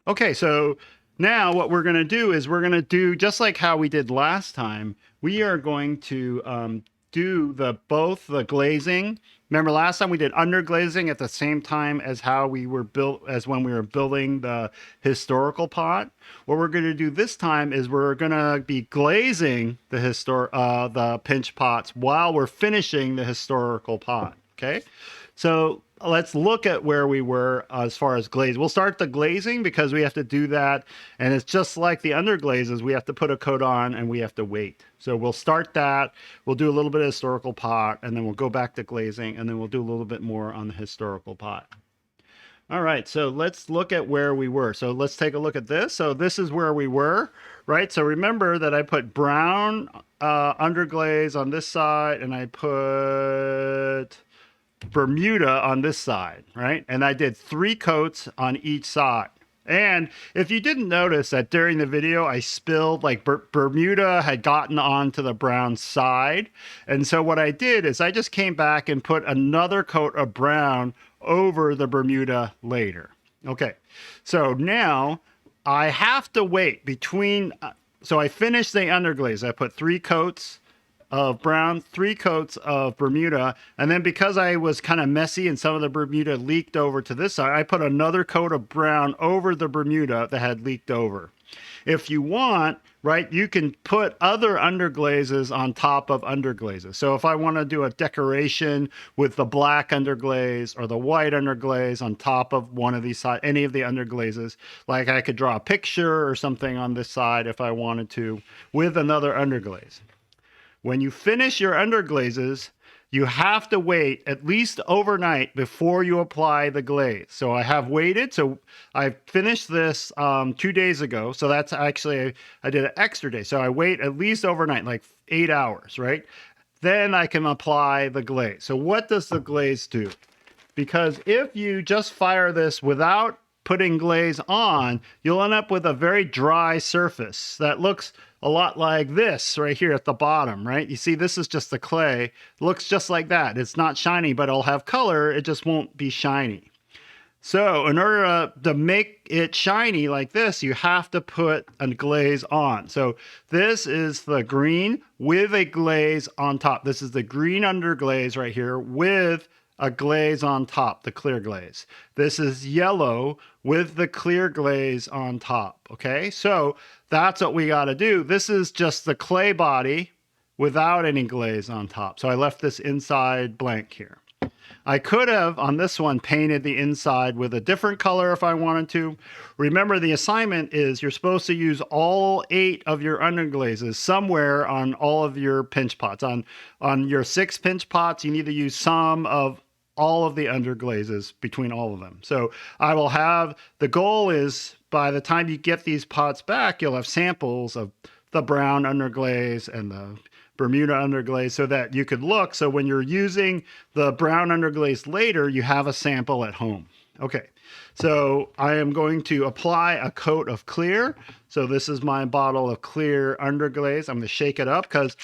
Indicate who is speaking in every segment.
Speaker 1: Okay, so now what we're going to do is we're going to do just like how we did last time. We are going to do both the glazing. Remember last time we did underglazing at the same time as how we were built as when we were building the historical pot. What we're going to do this time is we're going to be glazing the pinch pots while we're finishing the historical pot. Okay, so let's look at where we were as far as glaze. We'll start the glazing because we have to do that. And it's just like the underglazes. We have to put a coat on and we have to wait. So we'll start that. We'll do a little bit of historical pot and then we'll go back to glazing and then we'll do a little bit more on the historical pot. All right, so let's look at where we were. So let's take a look at this. So this is where we were, right? So remember that I put brown underglaze on this side and I put Bermuda on this side, right? And I did 3 coats on each side. And if you didn't notice that during the video, I spilled like Bermuda had gotten onto the brown side. And so what I did is I just came back and put another coat of brown over the Bermuda later. Okay, so now I have to wait between, so I finished the underglaze. I put 3 coats of brown, 3 coats of Bermuda, and then because I was kind of messy and some of the Bermuda leaked over to this side, I put another coat of brown over the Bermuda that had leaked over. If you want, right, you can put other underglazes on top of underglazes. So if I want to do a decoration with the black underglaze or the white underglaze on top of one of these any of the underglazes, like I could draw a picture or something on this side if I wanted to with another underglaze. When you finish your underglazes, you have to wait at least overnight before you apply the glaze. So I have waited. So I finished this 2 days ago. So that's actually, I did an extra day. So I wait at least overnight, like 8 hours, right? Then I can apply the glaze. So what does the glaze do? Because if you just fire this without putting glaze on, you'll end up with a very dry surface that looks a lot like this right here at the bottom, right? You see, this is just the clay. It looks just like that. It's not shiny, but it'll have color. It just won't be shiny. So in order to make it shiny like this, you have to put a glaze on. So this is the green with a glaze on top. This is the green underglaze right here with a glaze on top, the clear glaze. This is yellow with the clear glaze on top, okay? So that's what we gotta do. This is just the clay body without any glaze on top. So I left this inside blank here. I could have, on this one, painted the inside with a different color if I wanted to. Remember, the assignment is you're supposed to use all 8 of your underglazes somewhere on all of your pinch pots. On your 6 pinch pots, you need to use some of all of the underglazes between all of them. So I will have, the goal is by the time you get these pots back, you'll have samples of the brown underglaze and the Bermuda underglaze so that you could look. So when you're using the brown underglaze later, you have a sample at home. Okay, so I am going to apply a coat of clear. So this is my bottle of clear underglaze. I'm gonna shake it up because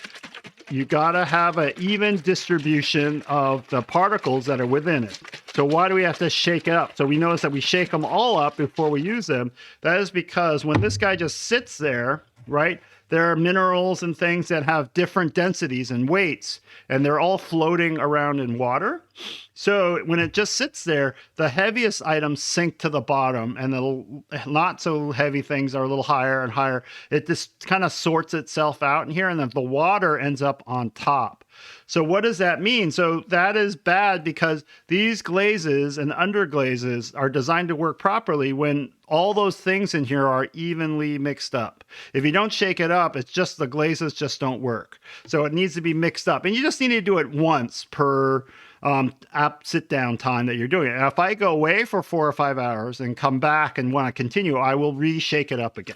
Speaker 1: you gotta have an even distribution of the particles that are within it. So why do we have to shake it up? So we notice that we shake them all up before we use them. That is because when this guy just sits there, right, there are minerals and things that have different densities and weights, and they're all floating around in water. So when it just sits there, the heaviest items sink to the bottom, and the not so heavy things are a little higher and higher. It just kind of sorts itself out in here, and then the water ends up on top. So what does that mean? So that is bad because these glazes and underglazes are designed to work properly when all those things in here are evenly mixed up. If you don't shake it up, it's just the glazes just don't work. So it needs to be mixed up, and you just need to do it once per sit down time that you're doing it. Now, if I go away for 4 or 5 hours and come back and want to continue, I will re-shake it up again.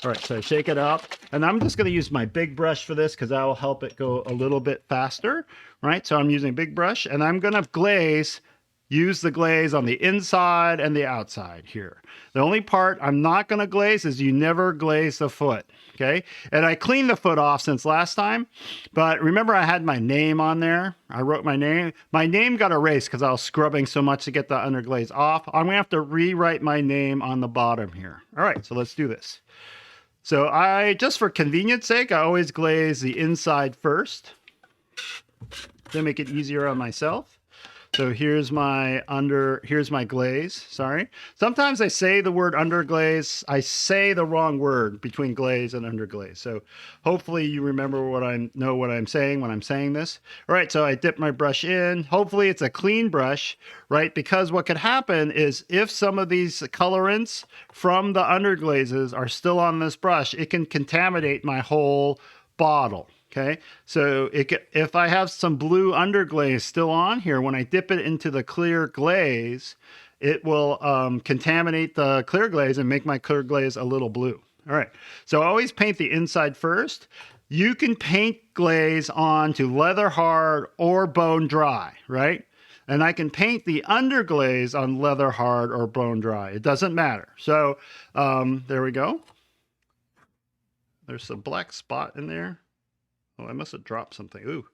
Speaker 1: All right, so shake it up. And I'm just going to use my big brush for this because that will help it go a little bit faster, right? So I'm using a big brush, and I'm going to glaze use the glaze on the inside and the outside here. The only part I'm not going to glaze is you never glaze the foot. Okay. And I cleaned the foot off since last time, but remember I had my name on there. I wrote my name. My name got erased because I was scrubbing so much to get the underglaze off. I'm going to have to rewrite my name on the bottom here. All right. So let's do this. So just for convenience sake, I always glaze the inside first to make it easier on myself. So here's my glaze. Sorry. Sometimes I say the word underglaze. I say the wrong word between glaze and underglaze. So hopefully you remember know what I'm saying when I'm saying this. All right. So I dip my brush in. Hopefully it's a clean brush, right? Because what could happen is if some of these colorants from the underglazes are still on this brush, it can contaminate my whole bottle. Okay, so if I have some blue underglaze still on here, when I dip it into the clear glaze, it will contaminate the clear glaze and make my clear glaze a little blue. All right, so I always paint the inside first. You can paint glaze onto leather hard or bone dry, right? And I can paint the underglaze on leather hard or bone dry. It doesn't matter. So there we go. There's a black spot in there. Oh, I must have dropped something. Ooh.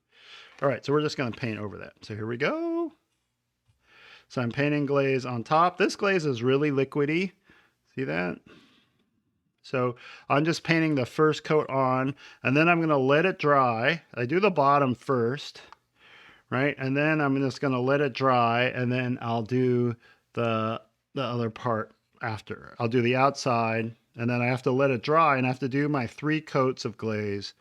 Speaker 1: All right, so we're just going to paint over that. So here we go. So I'm painting glaze on top. This glaze is really liquidy. See that? So I'm just painting the first coat on, and then I'm going to let it dry. I do the bottom first, right? And then I'm just going to let it dry, and then I'll do the other part after. I'll do the outside, and then I have to let it dry, and I have to do my 3 coats of glaze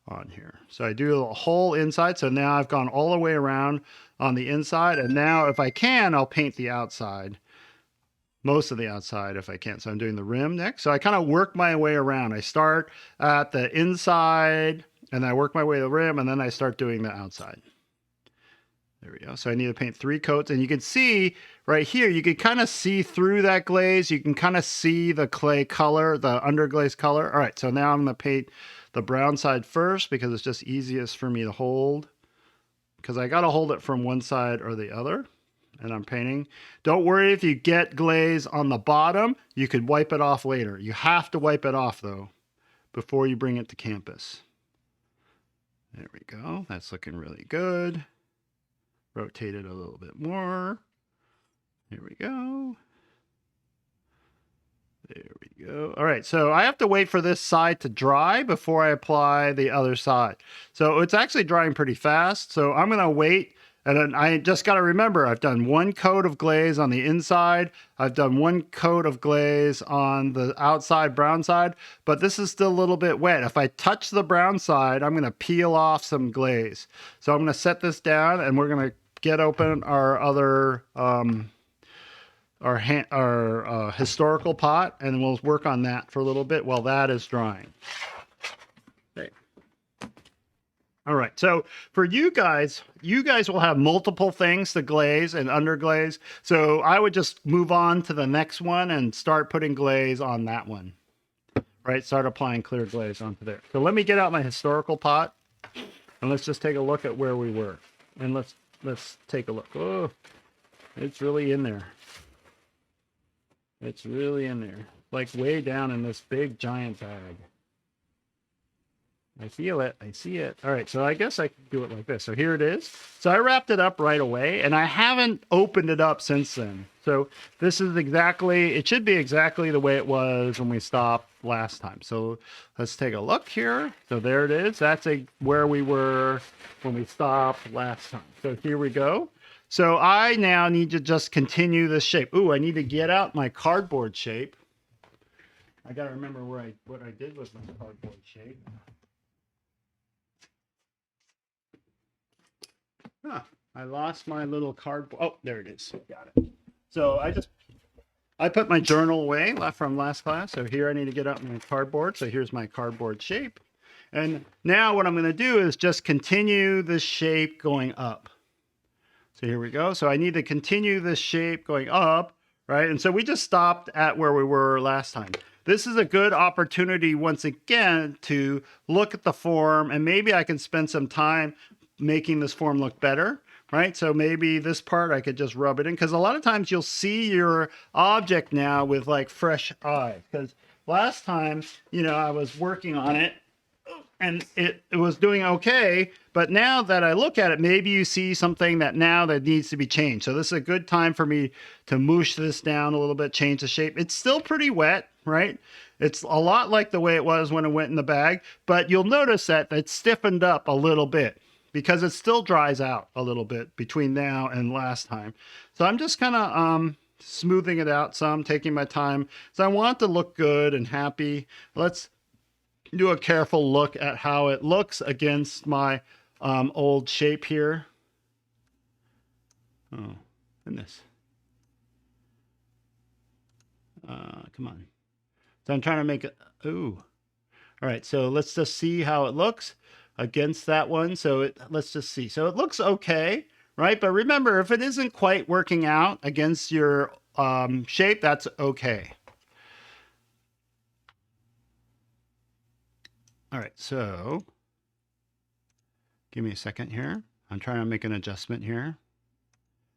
Speaker 1: on here. So I do the whole inside. So now I've gone all the way around on the inside. And now if I can, I'll paint the outside. Most of the outside if I can. So I'm doing the rim next. So I kind of work my way around. I start at the inside and I work my way to the rim and then I start doing the outside. There we go. So I need to paint 3 coats. And you can see right here, you can kind of see through that glaze. You can kind of see the clay color, the underglaze color. All right. So now I'm going to paint the brown side first because it's just easiest for me to hold because I got to hold it from one side or the other. And I'm painting. Don't worry if you get glaze on the bottom, you could wipe it off later. You have to wipe it off though before you bring it to campus. There we go. That's looking really good. Rotate it a little bit more. Here we go. There we go. All right, so I have to wait for this side to dry before I apply the other side. So it's actually drying pretty fast. So I'm going to wait. And then I just got to remember, I've done 1 coat of glaze on the inside. I've done 1 coat of glaze on the outside brown side, but this is still a little bit wet. If I touch the brown side, I'm going to peel off some glaze. So I'm going to set this down and we're going to get open our other our historical pot, and we'll work on that for a little bit while that is drying. Okay. All right, so for you guys will have multiple things to glaze and underglaze. So I would just move on to the next one and start putting glaze on that one. Right, start applying clear glaze onto there. So let me get out my historical pot, and let's just take a look at where we were. And let's take a look. Oh, it's really in there. It's really in there, like way down in this big giant bag. I feel it. I see it. All right, so I guess I can do it like this. So here it is. So I wrapped it up right away, and I haven't opened it up since then. So this is it should be exactly the way it was when we stopped last time. So let's take a look here. So there it is. That's where we were when we stopped last time. So here we go. So I now need to just continue this shape. Ooh, I need to get out my cardboard shape. I got to remember what I did with my cardboard shape. Huh, I lost my little cardboard. Oh, there it is. Got it. So I put my journal away from last class. So here I need to get out my cardboard. So here's my cardboard shape. And now what I'm going to do is just continue this shape going up. So here we go. So I need to continue this shape going up, right? And so we just stopped at where we were last time. This is a good opportunity once again to look at the form, and maybe I can spend some time making this form look better, right? So maybe this part I could just rub it in, because a lot of times you'll see your object now with like fresh eyes. Because last time, you know, I was working on it and it was doing okay, but now that I look at it, maybe you see something that now that needs to be changed. So this is a good time for me to moosh this down a little bit, change the shape. It's still pretty wet, right? It's a lot like the way it was when it went in the bag, but you'll notice that it's stiffened up a little bit because it still dries out a little bit between now and last time. So I'm just kind of smoothing it out some, taking my time. So I want it to look good and happy. Let's do a careful look at how it looks against my old shape here. Oh, goodness. Come on. So I'm trying to make it, ooh. All right, so let's just see how it looks against that one. So let's just see. So it looks okay, right? But remember, if it isn't quite working out against your shape, that's okay. All right, so give me a second here. I'm trying to make an adjustment here.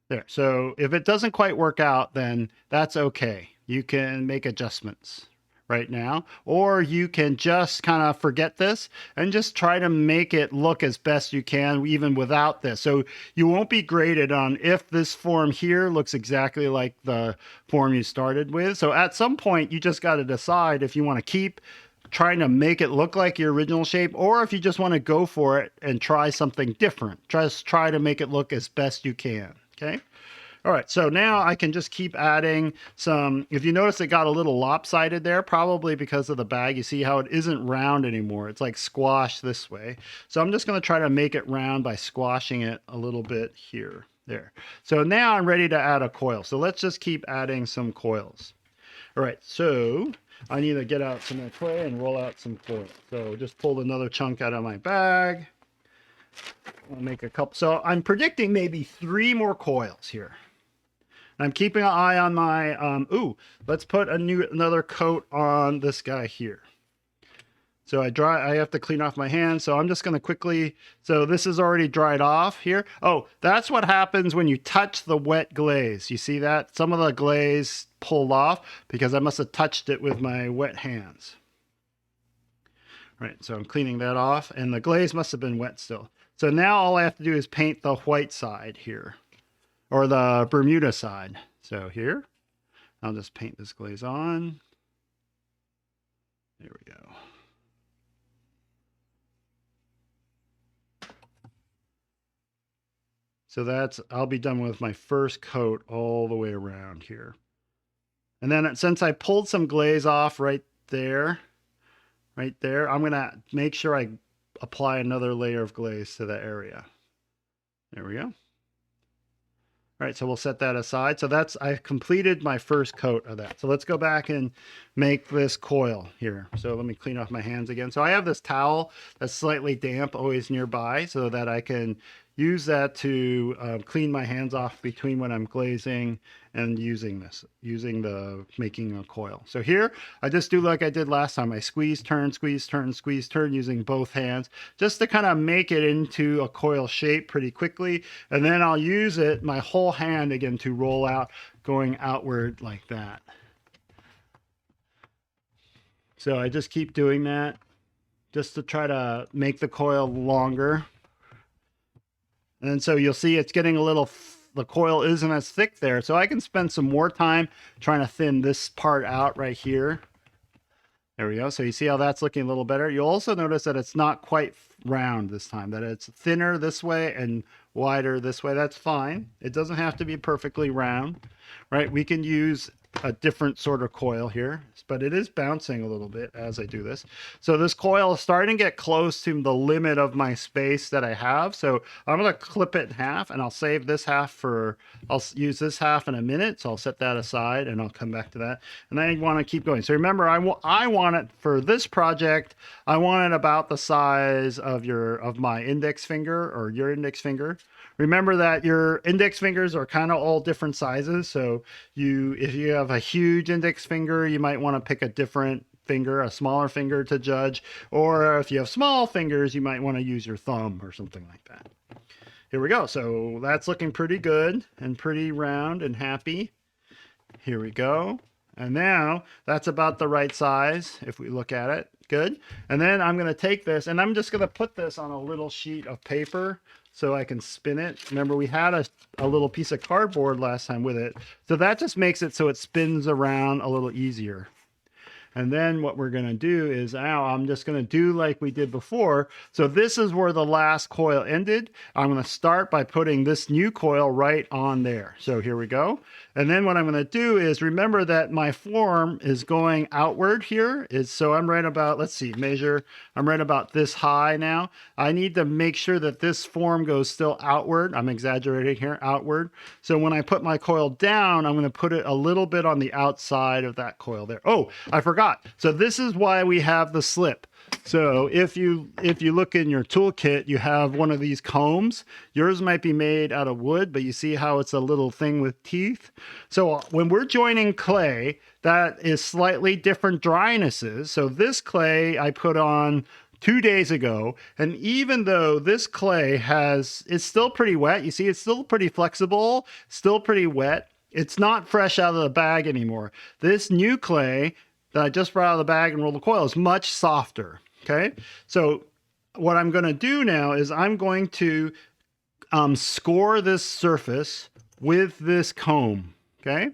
Speaker 1: There. So if it doesn't quite work out, then that's okay. You can make adjustments right now, or you can just kind of forget this and just try to make it look as best you can even without this. So you won't be graded on if this form here looks exactly like the form you started with. So at some point you just got to decide if you want to keep trying to make it look like your original shape, or if you just want to go for it and try something different. Just try to make it look as best you can. Okay. All right, so now I can just keep adding some. If you notice it got a little lopsided there, probably because of the bag. You see how it isn't round anymore. It's like squashed this way. So I'm just going to try to make it round by squashing it a little bit here. There. So now I'm ready to add a coil. So let's just keep adding some coils. All right, so I need to get out some of the clay and roll out some coil. So just pulled another chunk out of my bag. I'll make a couple. So I'm predicting maybe 3 more coils here. I'm keeping an eye on my, let's put another coat on this guy here. So I have to clean off my hands. So I'm just going to quickly, so this is already dried off here. Oh, that's what happens when you touch the wet glaze. You see that? Some of the glaze pulled off because I must have touched it with my wet hands. Right, so I'm cleaning that off and the glaze must have been wet still. So now all I have to do is paint the white side here. Or the Bermuda side. So here, I'll just paint this glaze on. There we go. So I'll be done with my first coat all the way around here. And then since I pulled some glaze off right there, I'm gonna make sure I apply another layer of glaze to the area. There we go. All right, so we'll set that aside. So I've completed my first coat of that. So let's go back and make this coil here. So let me clean off my hands again. So I have this towel that's slightly damp always nearby so that I can use that to clean my hands off between when I'm glazing and making a coil. So here, I just do like I did last time. I squeeze, turn, squeeze, turn, squeeze, turn using both hands just to kind of make it into a coil shape pretty quickly. And then I'll use my whole hand again to roll out, going outward like that. So I just keep doing that just to try to make the coil longer. And so you'll see it's getting a little, the coil isn't as thick there. So I can spend some more time trying to thin this part out right here. There we go. So you see how that's looking a little better. You'll also notice that it's not quite round this time, that it's thinner this way and wider this way. That's fine. It doesn't have to be perfectly round, right? We can use a different sort of coil here, but it is bouncing a little bit as I do this. So this coil is starting to get close to the limit of my space that I have. So I'm going to clip it in half and I'll save this half I'll use this half in a minute. So I'll set that aside and I'll come back to that. And then I want to keep going. So remember, I want it for this project. I want it about the size of my index finger or your index finger. Remember that your index fingers are kind of all different sizes. So if you have a huge index finger, you might want to pick a different finger, a smaller finger to judge. Or if you have small fingers, you might want to use your thumb or something like that. here we go. So that's looking pretty good and pretty round and happy. Here we go. And now that's about the right size if we look at it. Good. And then I'm going to take this and I'm just going to put this on a little sheet of paper so I can spin it. Remember, we had a little piece of cardboard last time with it. So that just makes it so it spins around a little easier. And then what we're going to do is now I'm just going to do like we did before. So this is where the last coil ended. I'm going to start by putting this new coil right on there. So here we go. And then what I'm going to do is remember that my form is going outward here. So I'm right about, let's see, measure. I'm right about this high now. I need to make sure that this form goes still outward. I'm exaggerating here, outward. So when I put my coil down, I'm going to put it a little bit on the outside of that coil there. Oh, I forgot. So this is why we have the slip. So if you look in your toolkit, you have one of these combs. Yours might be made out of wood, but you see how it's a little thing with teeth. So when we're joining clay, that is slightly different drynesses. So this clay I put on 2 days ago, and even though this clay it's still pretty wet, you see it's still pretty flexible, still pretty wet. It's not fresh out of the bag anymore. This new clay that I just brought out of the bag and rolled the coil is much softer. Okay, so what I'm going to do now is I'm going to score this surface with this comb. Okay,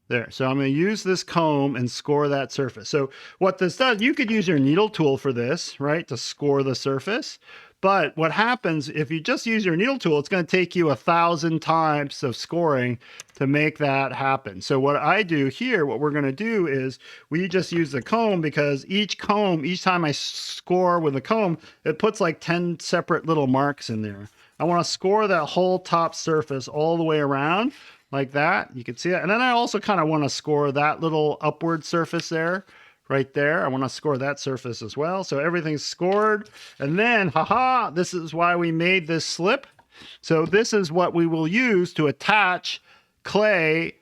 Speaker 1: there. So I'm going to use this comb and score that surface. So what this does, you could use your needle tool for this, right, to score the surface. But what happens if you just use your needle tool, it's going to take you 1,000 times of scoring to make that happen. So what I do here, what we're going to do is we just use the comb, because each time I score with a comb, it puts like 10 separate little marks in there. I want to score that whole top surface all the way around like that. You can see it. And then I also kind of want to score that little upward surface there. Right there. I want to score that surface as well. So everything's scored. And then, haha, this is why we made this slip. So this is what we will use to attach clay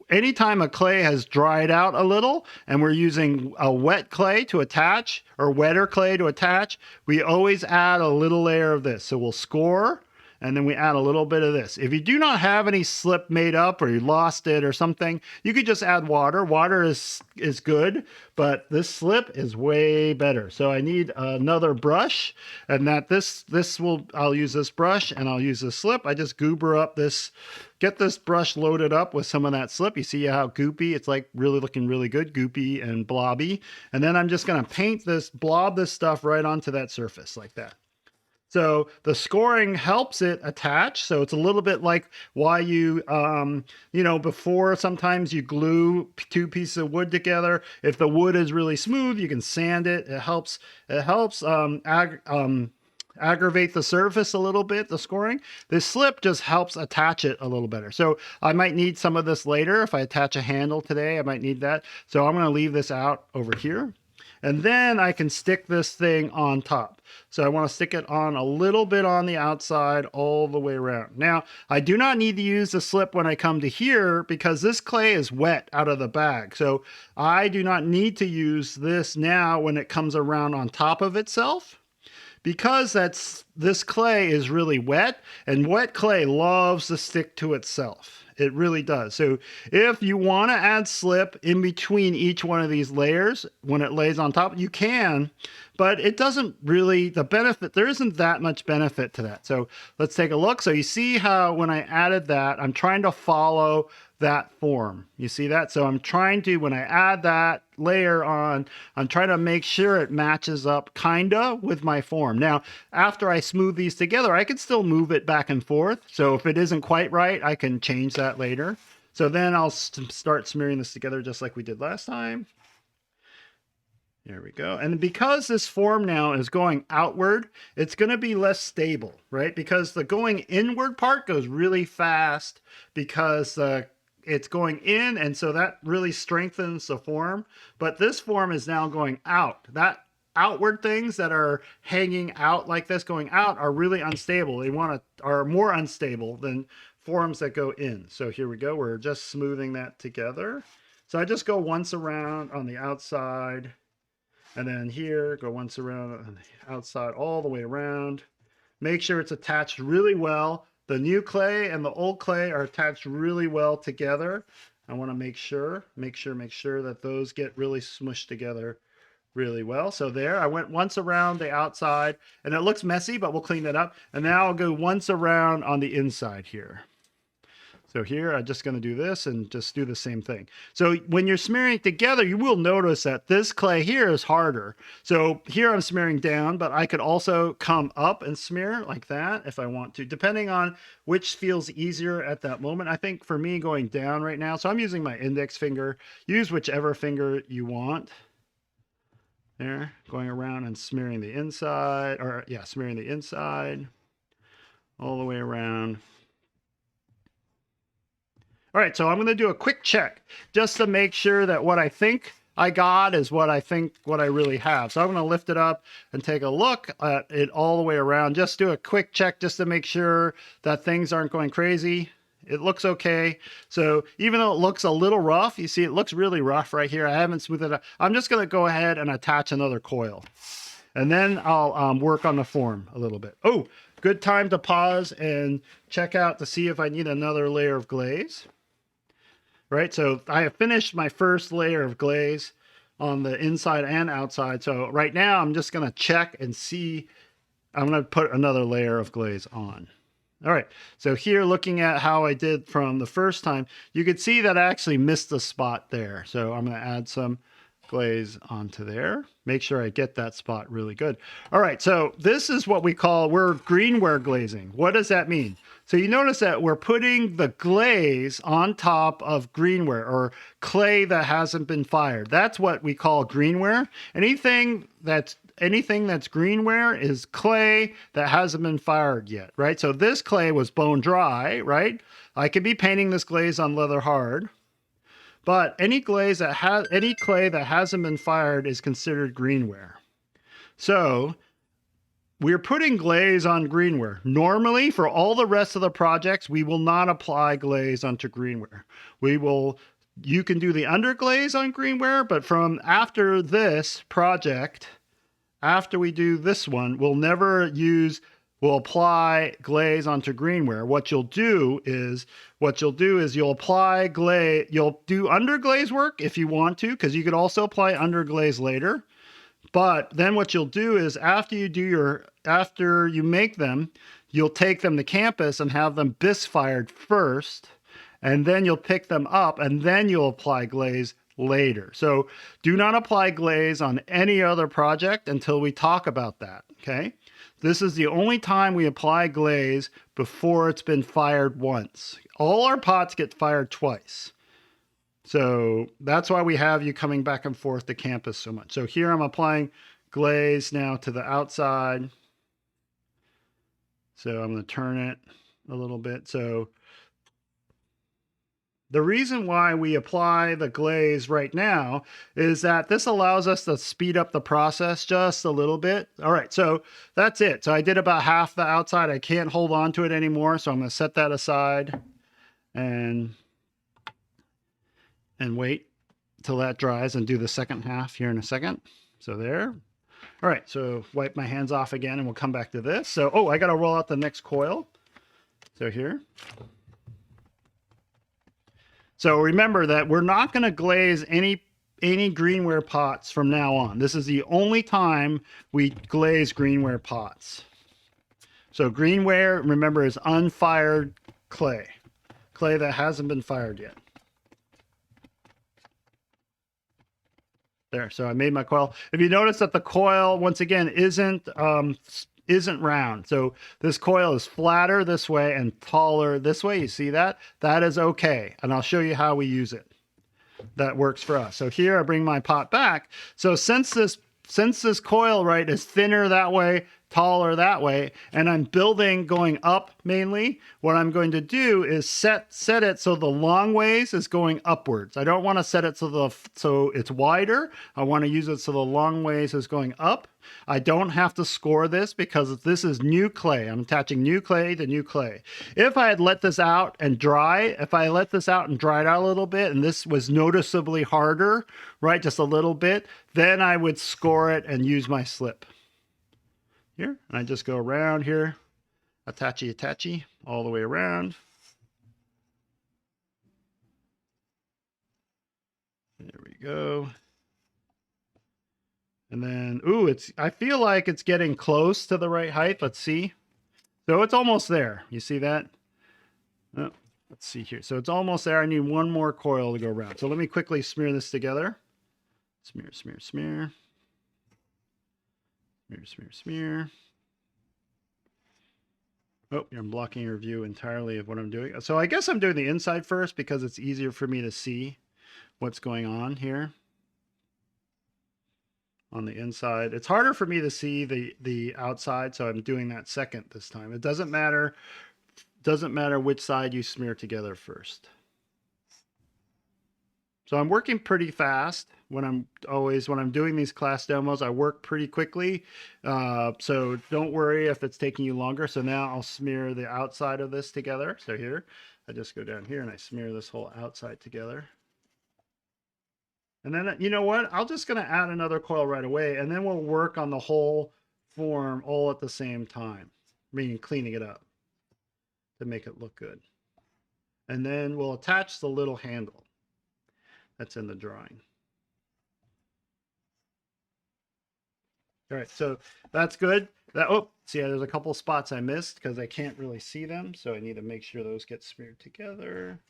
Speaker 1: anytime a clay has dried out a little and we're using a wet clay to attach, or wetter clay to attach, we always add a little layer of this. So we'll score, and then we add a little bit of this. If you do not have any slip made up, or you lost it or something, you could just add water. Water is good, but this slip is way better. So I need another brush, and I'll use this brush and I'll use this slip. I just goober up get this brush loaded up with some of that slip. You see how goopy, it's like really looking really good, goopy and blobby. And then I'm just gonna blob this stuff right onto that surface like that. So the scoring helps it attach. So it's a little bit like why before sometimes you glue two pieces of wood together. If the wood is really smooth, you can sand it. It helps aggravate the surface a little bit, the scoring. This slip just helps attach it a little better. So I might need some of this later. If I attach a handle today, I might need that. So I'm going to leave this out over here. And then I can stick this thing on top. So I want to stick it on a little bit on the outside all the way around. Now, I do not need to use the slip when I come to here, because this clay is wet out of the bag. So I do not need to use this now when it comes around on top of itself, because this clay is really wet, and wet clay loves to stick to itself. It really does. So if you want to add slip in between each one of these layers when it lays on top, you can, but it doesn't really, there isn't that much benefit to that. So let's take a look. So you see how when I added that, I'm trying to follow that form. You see that? So I'm trying to, when I add that layer on, I'm trying to make sure it matches up kinda with my form. Now, after I smooth these together, I can still move it back and forth. So if it isn't quite right, I can change that later. So then I'll start smearing this together just like we did last time. There we go. And because this form now is going outward, it's going to be less stable, right? Because the going inward part goes really fast because it's going in, and so that really strengthens the form. But this form is now going out. That outward things that are hanging out like this, going out, are really unstable. Are more unstable than forms that go in. So here we go. We're just smoothing that together. So I just go once around on the outside, and then here go once around on the outside all the way around. Make sure it's attached really well. The new clay and the old clay are attached really well together. I want to make sure that those get really smushed together really well. So there, I went once around the outside, and it looks messy, but we'll clean that up. And now I'll go once around on the inside here. So here, I'm just going to do this and just do the same thing. So when you're smearing it together, you will notice that this clay here is harder. So here I'm smearing down, but I could also come up and smear like that if I want to, depending on which feels easier at that moment. I think for me, going down right now, so I'm using my index finger. Use whichever finger you want. There, going around and smearing the inside, or yeah, smearing the inside all the way around. All right, so I'm going to do a quick check just to make sure that what I think I got is what I really have. So I'm going to lift it up and take a look at it all the way around. Just do a quick check just to make sure that things aren't going crazy. It looks okay. So even though it looks a little rough, you see it looks really rough right here. I haven't smoothed it up. I'm just going to go ahead and attach another coil. And then I'll work on the form a little bit. Oh, good time to pause and check out to see if I need another layer of glaze. Right, so I have finished my first layer of glaze on the inside and outside. So right now I'm just going to check and see. I'm going to put another layer of glaze on. All right, so here looking at how I did from the first time, you could see that I actually missed a spot there. So I'm going to add some glaze onto there. Make sure I get that spot really good. All right, so this is what we're greenware glazing. What does that mean? So you notice that we're putting the glaze on top of greenware or clay that hasn't been fired. That's what we call greenware. Anything that's greenware is clay that hasn't been fired yet, right? So this clay was bone dry, right? I could be painting this glaze on leather hard, but any clay that hasn't been fired is considered greenware. So we're putting glaze on greenware. Normally, for all the rest of the projects, we will not apply glaze onto greenware. You can do the underglaze on greenware, but from after this project, after we do this one, we'll apply glaze onto greenware. What you'll do is you'll apply glaze, you'll do underglaze work if you want to, because you could also apply underglaze later. But then what you'll do is after you make them, you'll take them to campus and have them bisque fired first, and then you'll pick them up and then you'll apply glaze later. So do not apply glaze on any other project until we talk about that, okay? This is the only time we apply glaze before it's been fired once. All our pots get fired twice. So that's why we have you coming back and forth to campus so much. So here I'm applying glaze now to the outside. So I'm going to turn it a little bit. So the reason why we apply the glaze right now is that this allows us to speed up the process just a little bit. All right, so that's it. So I did about half the outside. I can't hold on to it anymore, so I'm going to set that aside and wait till that dries and do the second half here in a second. So there. All right, so wipe my hands off again and we'll come back to this. So, oh, I got to roll out the next coil. So here. So remember that we're not going to glaze any greenware pots from now on. This is the only time we glaze greenware pots. So greenware, remember, is unfired clay that hasn't been fired yet. There, so I made my coil. If you notice that the coil, once again, isn't round. So this coil is flatter this way and taller this way. You see that? That is okay. And I'll show you how we use it. That works for us. So here I bring my pot back. So since this coil, right, is thinner that way, taller that way, and I'm building going up mainly, what I'm going to do is set it so the long ways is going upwards. I don't want to set it so it's wider. I want to use it so the long ways is going up. I don't have to score this because this is new clay. I'm attaching new clay to new clay. If I had let this out and dry, it out a little bit and this was noticeably harder, right, just a little bit, then I would score it and use my slip. Here, and I just go around here attachy all the way around. There we go. And then, ooh, I feel like it's getting close to the right height. Let's see. So it's almost there. You see that? Oh, let's see here. So it's almost there. I need one more coil to go around. So let me quickly smear this together. Smear, smear, smear. Smear, smear, smear. Oh, I'm blocking your view entirely of what I'm doing. So I guess I'm doing the inside first because it's easier for me to see what's going on here. On the inside, it's harder for me to see the outside, so I'm doing that second this time. It doesn't matter which side you smear together first. So I'm working pretty fast when I'm doing these class demos. I work pretty quickly, so don't worry if it's taking you longer. So now I'll smear the outside of this together. So here I just go down here and I smear this whole outside together. And then, you know what? I'm just going to add another coil right away, and then we'll work on the whole form all at the same time, meaning cleaning it up to make it look good. And then we'll attach the little handle that's in the drawing. All right, so that's good. Oh, see, there's a couple spots I missed because I can't really see them, so I need to make sure those get smeared together.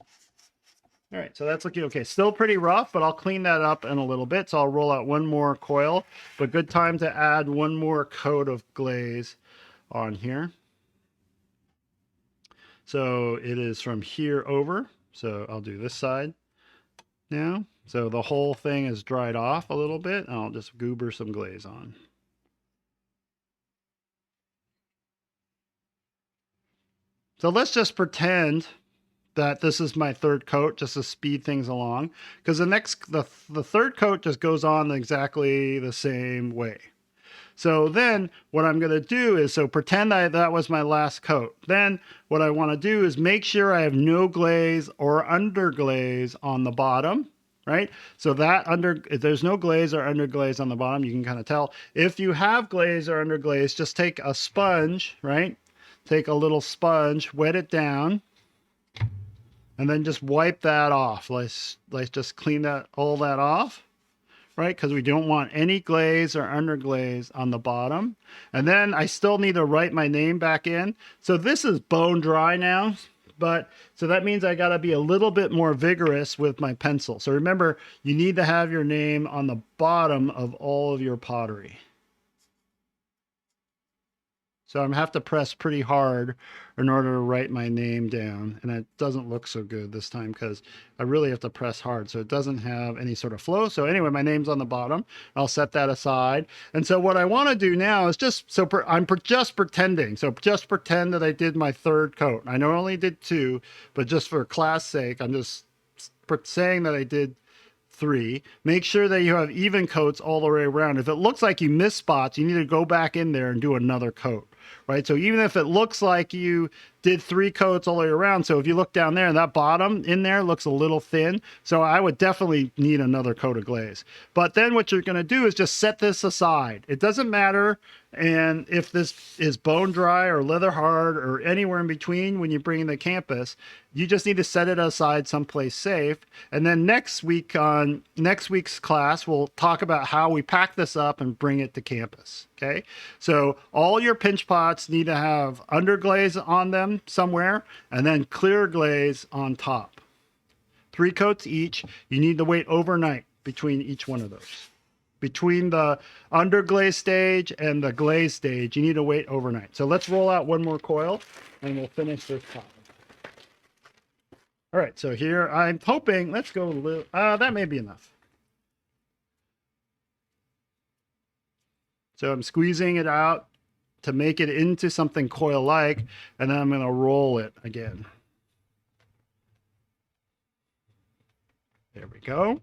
Speaker 1: All right, so that's looking okay. Still pretty rough, but I'll clean that up in a little bit. So I'll roll out one more coil, but good time to add one more coat of glaze on here. So it is from here over. So I'll do this side now. So the whole thing is dried off a little bit, and I'll just goober some glaze on. So let's just pretend that this is my third coat just to speed things along, because the third coat just goes on exactly the same way. So then what I'm going to do is, so pretend that was my last coat. Then what I want to do is make sure I have no glaze or underglaze on the bottom, right? So if there's no glaze or underglaze on the bottom, you can kind of tell. If you have glaze or underglaze, just take a sponge, right? Take a little sponge, wet it down, and then just wipe that off. Let's just clean all that off, right? Because we don't want any glaze or underglaze on the bottom. And then I still need to write my name back in. So this is bone dry now, so that means I got to be a little bit more vigorous with my pencil. So remember, you need to have your name on the bottom of all of your pottery. So I'm going to have to press pretty hard in order to write my name down. And it doesn't look so good this time because I really have to press hard. So it doesn't have any sort of flow. So anyway, my name's on the bottom. I'll set that aside. And so what I want to do now is just pretending. So just pretend that I did my third coat. I know I only did 2, but just for class sake, I'm just saying that I did 3. Make sure that you have even coats all the way around. If it looks like you missed spots, you need to go back in there and do another coat, right? So even if it looks like you did 3 coats all the way around, so if you look down there, that bottom in there looks a little thin. So I would definitely need another coat of glaze. But then what you're going to do is just set this aside. It doesn't matter. And if this is bone dry or leather hard or anywhere in between when you bring in the campus, you just need to set it aside someplace safe. And then next week's class, we'll talk about how we pack this up and bring it to campus. Okay. So all your pinch pots need to have underglaze on them somewhere and then clear glaze on top. 3 coats each. You need to wait overnight between each one of those. Between the underglaze stage and the glaze stage, you need to wait overnight. So let's roll out one more coil and we'll finish this top. All right, so here I'm hoping, let's go a little, that may be enough. So I'm squeezing it out to make it into something coil-like, and then I'm going to roll it again. There we go.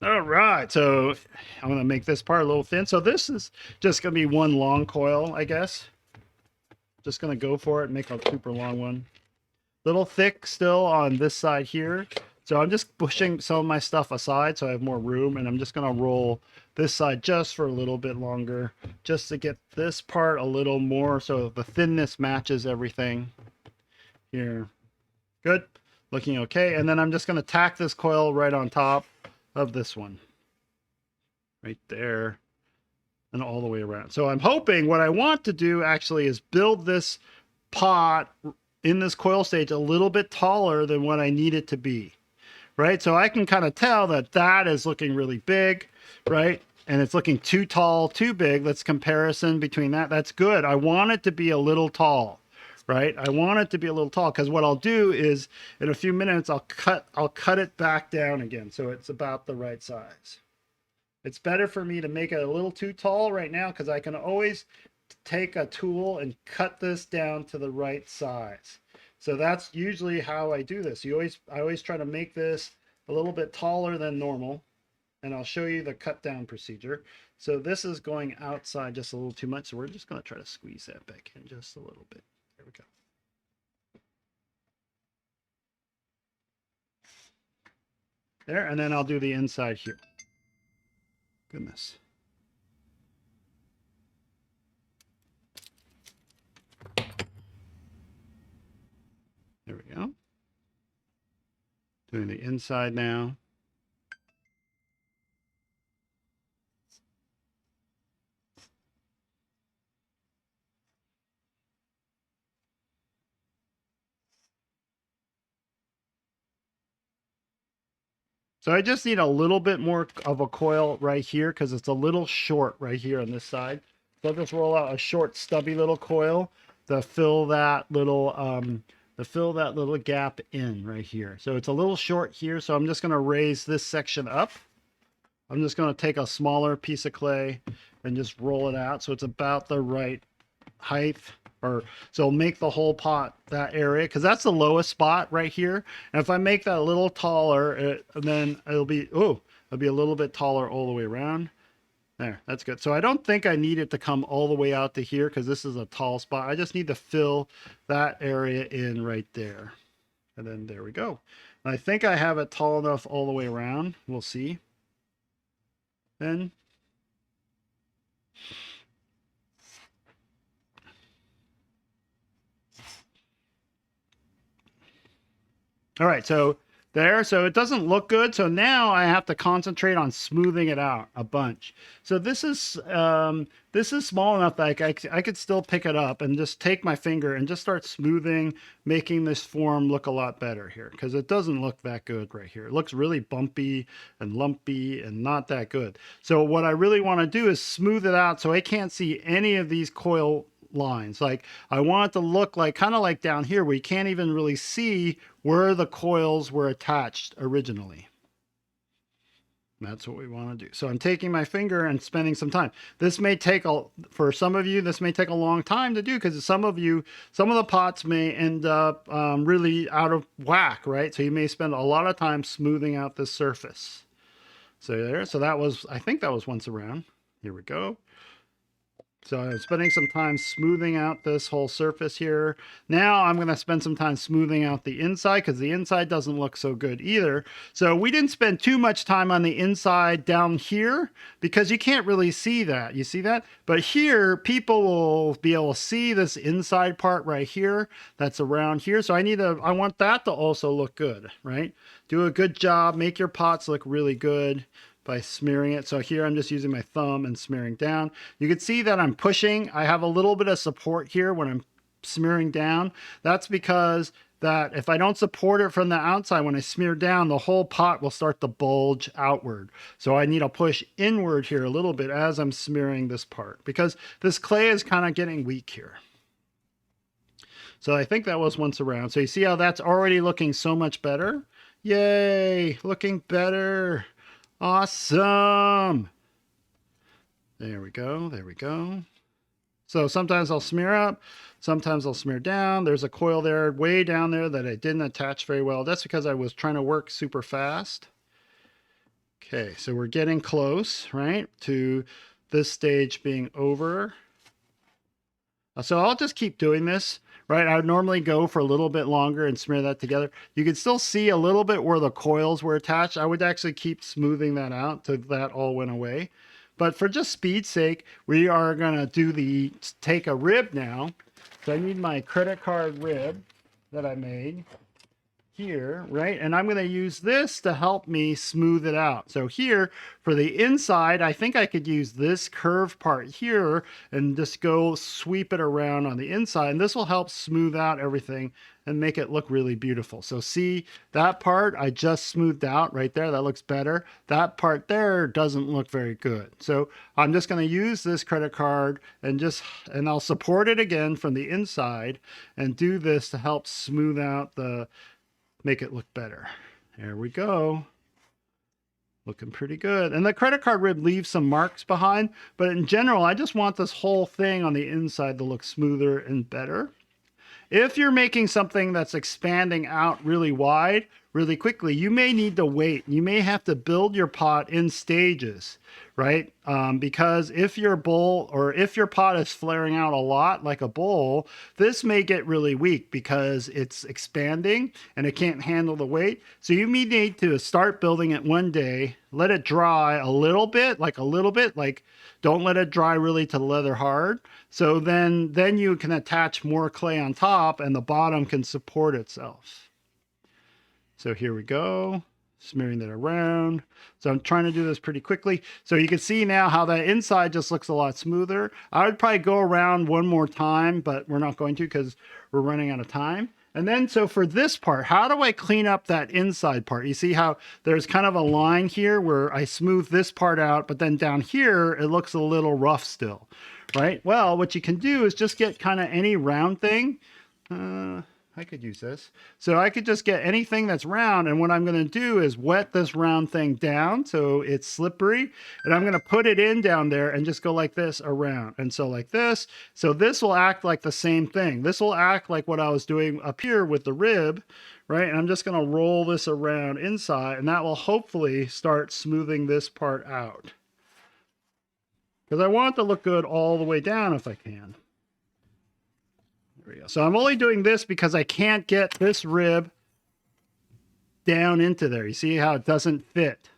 Speaker 1: All right, so I'm going to make this part a little thin. So this is just going to be one long coil, I guess. Just going to go for it and make a super long one. Little thick still on this side here. So I'm just pushing some of my stuff aside so I have more room, and I'm just gonna roll this side just for a little bit longer, just to get this part a little more so the thinness matches everything here. Good, looking okay. And then I'm just gonna tack this coil right on top of this one, right there, and all the way around. So I'm hoping what I want to do actually is build this pot in this coil stage a little bit taller than what I need it to be, right? So I can kind of tell that that is looking really big, right? And it's looking too tall, too big. Let's comparison between that. That's good. I want it to be a little tall, right? I want it to be a little tall because what I'll do is in a few minutes, I'll cut it back down again. So it's about the right size. It's better for me to make it a little too tall right now because I can always take a tool and cut this down to the right size. So that's usually how I do this. I always try to make this a little bit taller than normal, and I'll show you the cut down procedure. So this is going outside just a little too much, so we're just going to try to squeeze that back in just a little bit. There we go. There, and then I'll do the inside here. Goodness. There we go. Doing the inside now. So I just need a little bit more of a coil right here because it's a little short right here on this side. So I'll just roll out a short stubby little coil to fill that little gap in right here. So it's a little short here, so I'm just going to raise this section up. I'm just going to take a smaller piece of clay and just roll it out so it's about the right height, or so make the whole pot that area, because that's the lowest spot right here. And if I make that a little taller, then it'll be a little bit taller all the way around. There, that's good. So I don't think I need it to come all the way out to here because this is a tall spot. I just need to fill that area in right there. And then there we go. And I think I have it tall enough all the way around. We'll see. Then all right, so there, so it doesn't look good. So now I have to concentrate on smoothing it out a bunch. So this is small enough that I could still pick it up and just take my finger and just start smoothing, making this form look a lot better here, because it doesn't look that good right here. It looks really bumpy and lumpy and not that good. So what I really want to do is smooth it out so I can't see any of these coil lines. Like I want it to look like kind of like down here where you can't even really see where the coils were attached originally. That's what we want to do. So I'm taking my finger and spending some time. This may take for some of you, this may take a long time to do because some of the pots may end up really out of whack, right? So you may spend a lot of time smoothing out this surface. So there, so that was, I think that was once around. Here we go. So I'm spending some time smoothing out this whole surface here. Now I'm going to spend some time smoothing out the inside because the inside doesn't look so good either. So we didn't spend too much time on the inside down here because you can't really see that. You see that? But here, people will be able to see this inside part right here that's around here. So I want that to also look good, right? Do a good job. Make your pots look really good by smearing it. So here I'm just using my thumb and smearing down. You can see that I'm pushing. I have a little bit of support here when I'm smearing down. That's because that if I don't support it from the outside, when I smear down, the whole pot will start to bulge outward. So I need to push inward here a little bit as I'm smearing this part because this clay is kind of getting weak here. So I think that was once around. So you see how that's already looking so much better? Yay, looking better. Awesome. There we go. There we go. So sometimes I'll smear up, sometimes I'll smear down. There's a coil there, way down there that I didn't attach very well. That's because I was trying to work super fast. Okay, so we're getting close, right, to this stage being over. So I'll just keep doing this, right? I would normally go for a little bit longer and smear that together. You can still see a little bit where the coils were attached. I would actually keep smoothing that out till that all went away. But for just speed's sake, we are gonna take a rib now. So I need my credit card rib that I made here, right? And I'm going to use this to help me smooth it out. So here for the inside, I think I could use this curved part here and just go sweep it around on the inside. And this will help smooth out everything and make it look really beautiful. So see that part I just smoothed out right there. That looks better. That part there doesn't look very good. So I'm just going to use this credit card and I'll support it again from the inside and do this to help smooth out make it look better. There we go. Looking pretty good. And the credit card rib leaves some marks behind, but in general, I just want this whole thing on the inside to look smoother and better. If you're making something that's expanding out really wide, really quickly, you may need to wait. You may have to build your pot in stages, right? Because if your bowl or if your pot is flaring out a lot like a bowl, this may get really weak because it's expanding and it can't handle the weight. So you may need to start building it one day, let it dry a little bit, like don't let it dry really to leather hard. So then you can attach more clay on top and the bottom can support itself. So here we go, smearing that around. So I'm trying to do this pretty quickly. So you can see now how that inside just looks a lot smoother. I would probably go around one more time, but we're not going to because we're running out of time. And then, so for this part, how do I clean up that inside part? You see how there's kind of a line here where I smooth this part out, but then down here, it looks a little rough still, right? Well, what you can do is just get kind of any round thing. I could use this. So I could just get anything that's round, and what I'm going to do is wet this round thing down so it's slippery, and I'm going to put it in down there and just go like this around. And so like this. So this will act like the same thing. This will act like what I was doing up here with the rib, right? And I'm just going to roll this around inside, and that will hopefully start smoothing this part out. Because I want it to look good all the way down if I can. There we go. So I'm only doing this because I can't get this rib down into there. You see how it doesn't fit,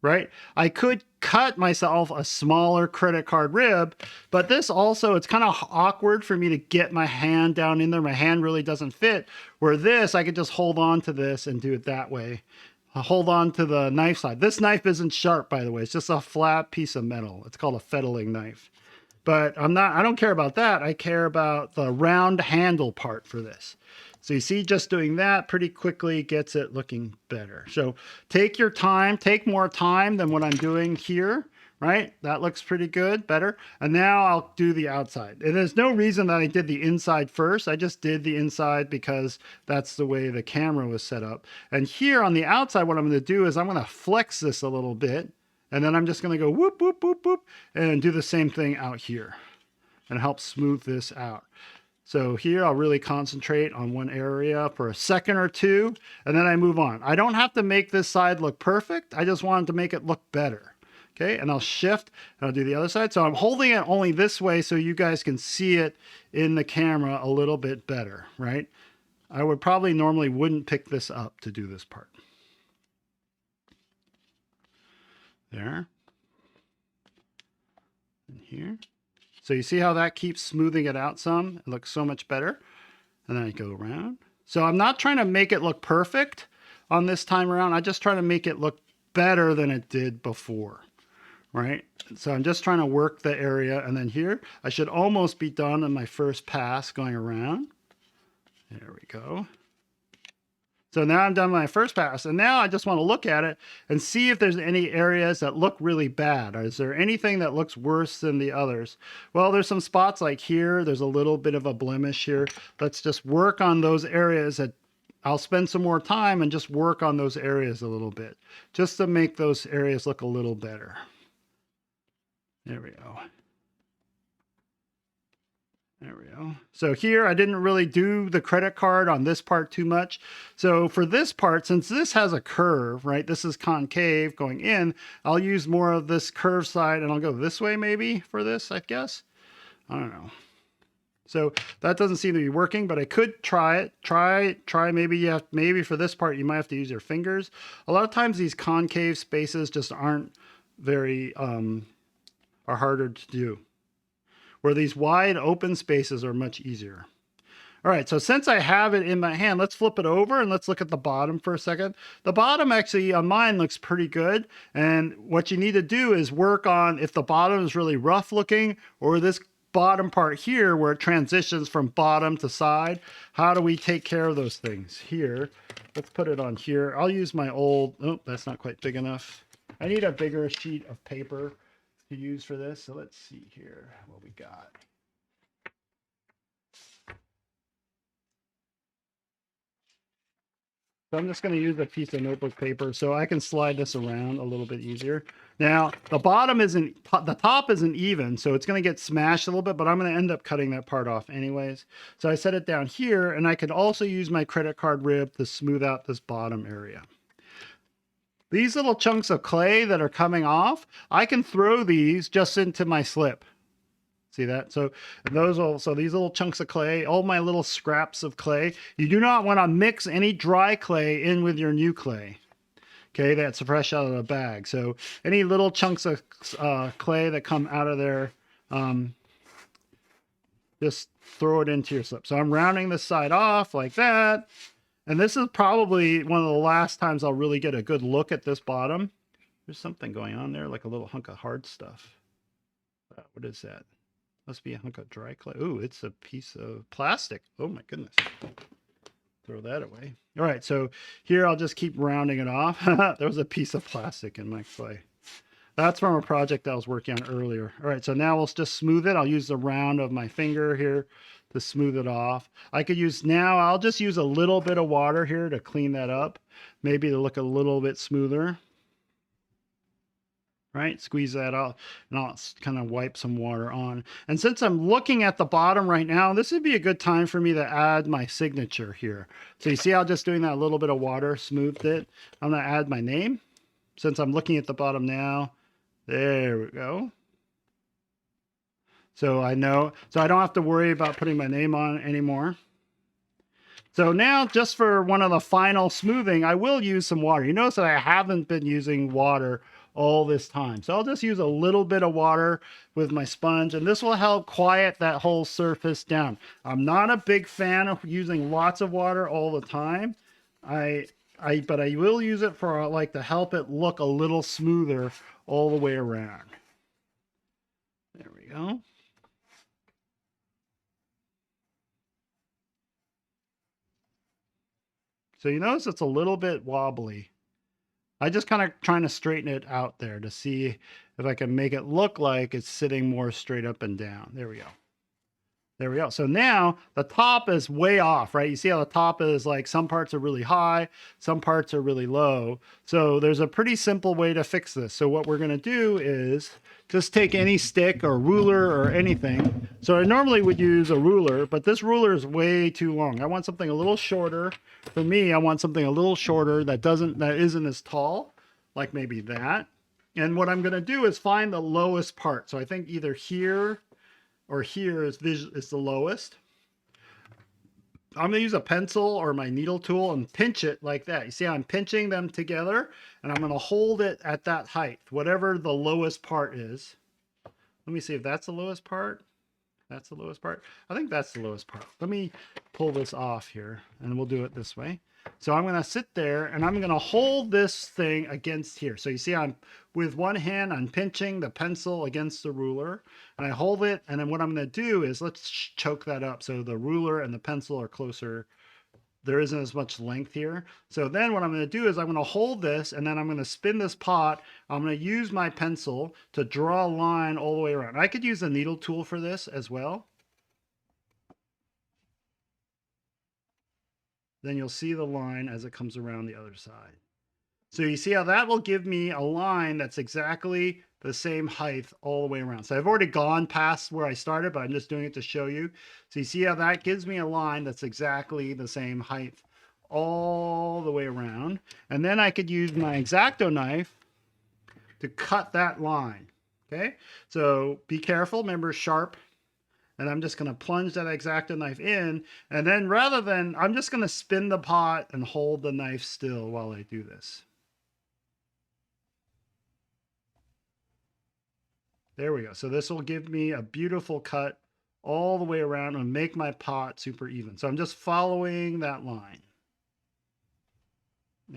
Speaker 1: right? I could cut myself a smaller credit card rib, but this also, it's kind of awkward for me to get my hand down in there. My hand really doesn't fit. Where this, I could just hold on to this and do it that way. I'll hold on to the knife side. This knife isn't sharp, by the way. It's just a flat piece of metal. It's called a fettling knife. But I don't care about that. I care about the round handle part for this. So you see, just doing that pretty quickly gets it looking better. So take your time, take more time than what I'm doing here, right? That looks pretty good, better. And now I'll do the outside. And there's no reason that I did the inside first. I just did the inside because that's the way the camera was set up. And here on the outside, what I'm going to do is I'm going to flex this a little bit. And then I'm just going to go whoop, whoop, whoop, whoop, and do the same thing out here and help smooth this out. So here I'll really concentrate on one area for a second or two, and then I move on. I don't have to make this side look perfect. I just wanted to make it look better. Okay, and I'll shift and I'll do the other side. So I'm holding it only this way so you guys can see it in the camera a little bit better, right? I would probably normally wouldn't pick this up to do this part. There. And here. So you see how that keeps smoothing it out some? It looks so much better. And then I go around. So I'm not trying to make it look perfect on this time around. I just try to make it look better than it did before, right? So I'm just trying to work the area. And then here, I should almost be done on my first pass going around. There we go. So now I'm done my first pass, and now I just want to look at it and see if there's any areas that look really bad. Is there anything that looks worse than the others? Well, there's some spots like here. There's a little bit of a blemish here. Let's just work on those areas. I'll spend some more time and just work on those areas a little bit, just to make those areas look a little better. There we go. There we go. So here, I didn't really do the credit card on this part too much. So for this part, since this has a curve, right, this is concave going in, I'll use more of this curved side and I'll go this way maybe for this, I guess. I don't know. So that doesn't seem to be working, but I could try it. Try. Maybe for this part, you might have to use your fingers. A lot of times these concave spaces just aren't very, are harder to do. Where these wide open spaces are much easier. All right, so since I have it in my hand, let's flip it over and let's look at the bottom for a second. The bottom actually on mine looks pretty good. And what you need to do is work on if the bottom is really rough looking, or this bottom part here where it transitions from bottom to side. How do we take care of those things? Here, let's put it on here. I'll use my old, oh, that's not quite big enough. I need a bigger sheet of paper to use for this. So let's see here what we got. So I'm just going to use a piece of notebook paper so I can slide this around a little bit easier. Now, the bottom isn't, the top isn't even, so it's going to get smashed a little bit, but I'm going to end up cutting that part off anyways. So I set it down here, and I could also use my credit card rib to smooth out this bottom area. These little chunks of clay that are coming off, I can throw these just into my slip. See that? So these little chunks of clay, all my little scraps of clay, you do not want to mix any dry clay in with your new clay. Okay, that's fresh out of the bag. So any little chunks of clay that come out of there, just throw it into your slip. So I'm rounding this side off like that. And this is probably one of the last times I'll really get a good look at this bottom. There's something going on there, like a little hunk of hard stuff. What is that? Must be a hunk of dry clay. Ooh, it's a piece of plastic. Oh my goodness. Throw that away. All right, so here I'll just keep rounding it off. There was a piece of plastic in my clay. That's from a project I was working on earlier. All right, so now we'll just smooth it. I'll use the round of my finger here to smooth it off. I'll just use a little bit of water here to clean that up. Maybe to look a little bit smoother. Right, squeeze that out, and I'll kind of wipe some water on. And since I'm looking at the bottom right now, this would be a good time for me to add my signature here. So you see how just doing that little bit of water smoothed it? I'm going to add my name. Since I'm looking at the bottom now, there we go. So I know, so I don't have to worry about putting my name on anymore. So now, just for one of the final smoothing, I will use some water. You notice that I haven't been using water all this time. So I'll just use a little bit of water with my sponge, and this will help quiet that whole surface down. I'm not a big fan of using lots of water all the time. But I will use it for to help it look a little smoother all the way around. There we go. So you notice it's a little bit wobbly. I just kind of trying to straighten it out there to see if I can make it look like it's sitting more straight up and down. There we go. There we go. So now the top is way off, right? You see how the top is like some parts are really high, some parts are really low. So there's a pretty simple way to fix this. So what we're going to do is just take any stick or ruler or anything. So I normally would use a ruler, but this ruler is way too long. I want something a little shorter. For me, I want something a little shorter that isn't as tall, like maybe that. And what I'm going to do is find the lowest part. So I think either here or here is the lowest. I'm going to use a pencil or my needle tool and pinch it like that. You see how I'm pinching them together, and I'm going to hold it at that height, whatever the lowest part is. Let me see if that's the lowest part. That's the lowest part. I think that's the lowest part. Let me pull this off here, and we'll do it this way. So I'm going to sit there, and I'm going to hold this thing against here. So you see with one hand, I'm pinching the pencil against the ruler, and I hold it, and then what I'm going to do is let's choke that up so the ruler and the pencil are closer. There isn't as much length here. So then what I'm going to do is I'm going to hold this, and then I'm going to spin this pot. I'm going to use my pencil to draw a line all the way around. I could use a needle tool for this as well. Then you'll see the line as it comes around the other side. So you see how that will give me a line that's exactly the same height all the way around. So I've already gone past where I started, but I'm just doing it to show you. So you see how that gives me a line that's exactly the same height all the way around. And then I could use my X-Acto knife to cut that line. Okay, so be careful. Remember, sharp And I'm just going to plunge that X-Acto knife in. And then rather than, I'm just going to spin the pot and hold the knife still while I do this. There we go. So this will give me a beautiful cut all the way around and make my pot super even. So I'm just following that line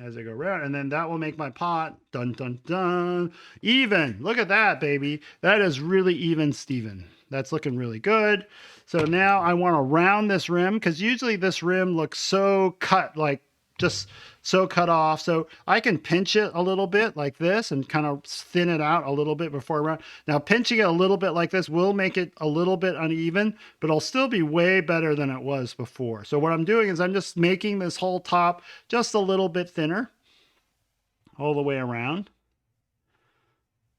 Speaker 1: as I go around, and then that will make my pot dun dun dun even. Look at that, baby. That is really even, Steven. That's looking really good. So now I want to round this rim, because usually this rim looks so cut, like just so cut off. So I can pinch it a little bit like this and kind of thin it out a little bit before I round. Now pinching it a little bit like this will make it a little bit uneven, but it'll still be way better than it was before. So what I'm doing is I'm just making this whole top just a little bit thinner all the way around.